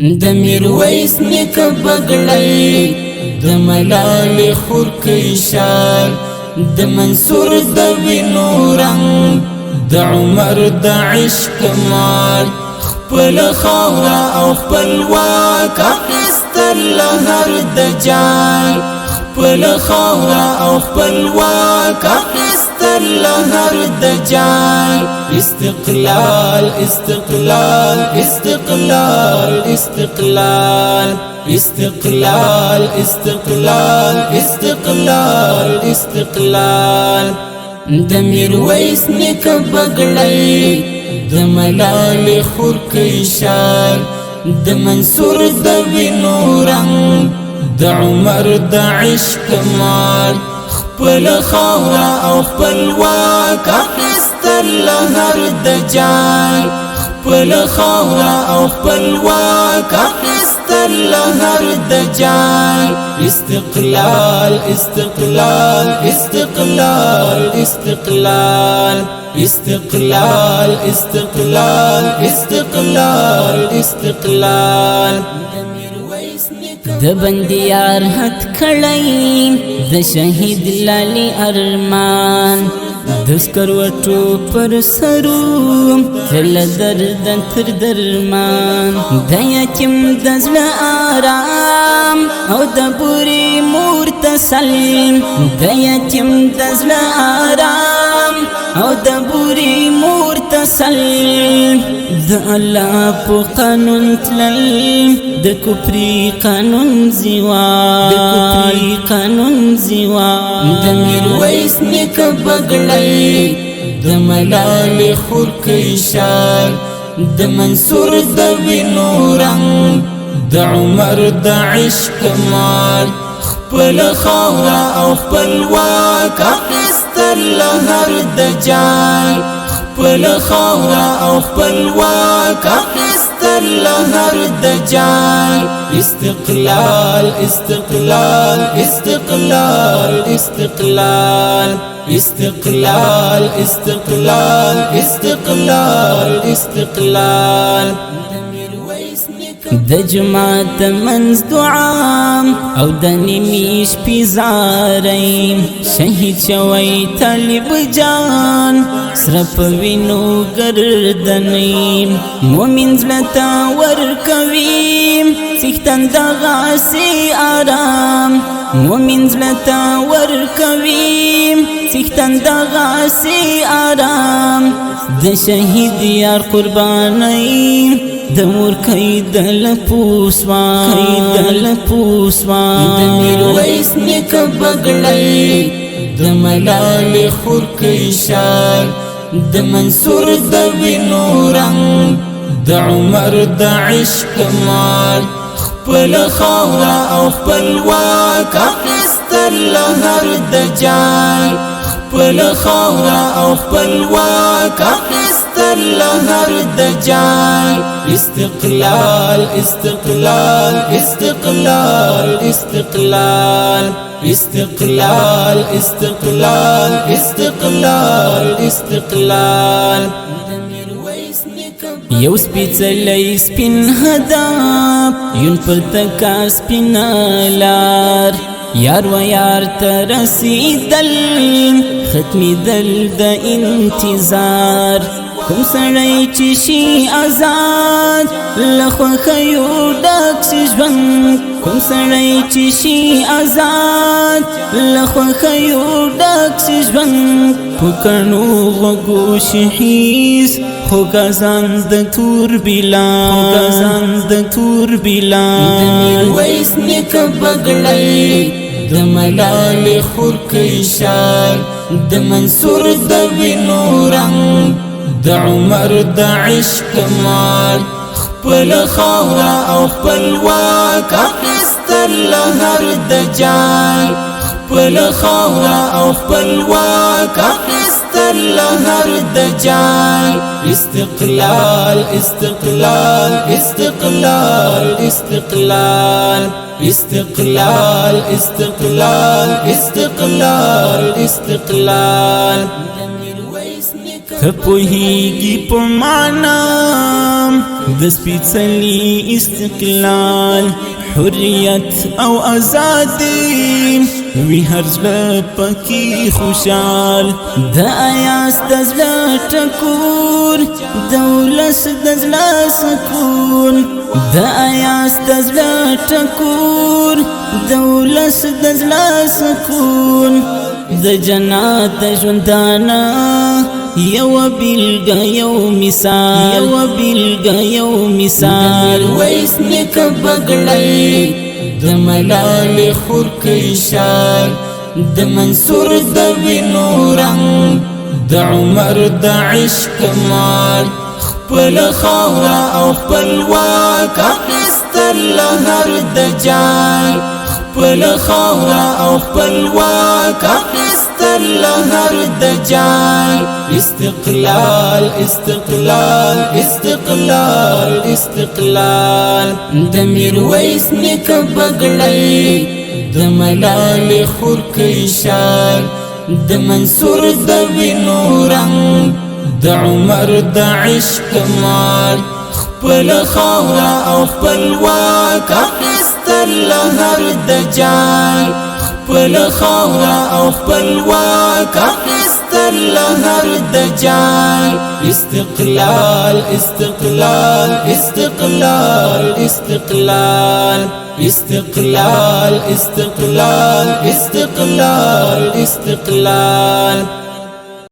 د میرویس نیکه بګړی د ملالې خور کیشال د منصور د وینو رنګ د عمر د عشق مال خپل خاوره او خپل واک اخیستل له هر دجال خپل خاوره او خپل واک اخیستل له هر دجال استقلال استقلال استقلال استقلال استقلال استقلال استقلال استقلال د میرویس نیکه بګړی د ملالې خور کیشال د منصور د وینو رنګ د عمر د عشق مال خپل خاوره او خپل واک اخیستل له هر دجال خپل خاوره او خپل واک اخیستل له هر دجال استقلال استقلال استقلال استقلال استقلال استقلال استقلال استقلال د بندیار هت کړی د شهید لالی ارمان د سکروټو پر سرو تل درد تر درمان د یتیم د زړه آرام او د بوري مور تسلیم د یتیم د زړه آرام او د بوري مور تسلیم د الله په قانون تلل د کفري قانون زیوال د کفري قانون زیوال د میرویس نیکه بګړی د ملالې خور کیشال د منصور د وینو رنګ د عمر د عشق مال خپل خاوره او خپل واک اخیستل له هر دجال خپل خاوره او خپل واک اخیستل له هر دجال استقلال استقلال استقلال استقلال استقلال استقلال استقلال استقلال د جماعت منز دعام او د نیمیش پیزاریم شهید شوی طالب جان سرپ وینو گردنیم مومن زلتا ورکویم سیختن دغاسی آرام مومن زلتا ورکویم سیختن دغاسی آرام د شهید یار قربانیم د مور کیدل پوسوان د میرویس نیکه بګړی د ملالې خور کیشال د منصور د وینو رنګ د عمر د عشق مال خپل خاوره او خپل واک اخیستل له هر دجال خپل خاوره او خپل واک اخیستل له هر دجال استقلال استقلال استقلال استقلال استقلال استقلال استقلال استقلال یو سپیڅلی سپین هدف یون پر تکا سپین لار یار و یار ترسیدل ختمی دل د انتظار کوم سړی چې شي آزاد له خوښیو ډک شي ژوند کوم سړی چې شي آزاد له خوښیو ډک شي ژوند په کڼو غوږو شي حیث خوږ اذان د تور بلال د میرویس نیکه بګړی د ملالې خور کیشال د منصور د وینو رنګ د عمر د عشق مال خپل خاوره او خپل واک اخیستل له هر دجال خپل خاوره او خپل واک اخیستل له هر دجال استقلال استقلال استقلال استقلال استقلال استقلال استقلال استقلال کپوهیږي په معنا د سپېڅلي استقلال حریت او ازادي وی هر زړه پکې خوشحال د آیاس د زړه ټکور د ولس د زړه سکون د آیاس د زړه ټکور د ولس د زړه سکون د جنات د ژوندانه یو بیلګه یو مثال ویس نیکه بګړی د ملالې خورکۍ شال د منصور د وینو رنګ د عمر د عشق مال خپل خاوره او خپلواک اخیستل له هر دجال خپل خاوره او خپلواک اخیستل له هر دجال استقلال استقلال استقلال استقلال د میرویس نیکه بګړی د ملالې خورکۍ شال د منصور د وینو رنګ د عمر د عشق مال خپل خاوره او خپلواک اخیستل له هر دجال خپل خاوره او خپلواک اخیستل له هر دجال استقلال استقلال استقلال استقلال استقلال استقلال استقلال استقلال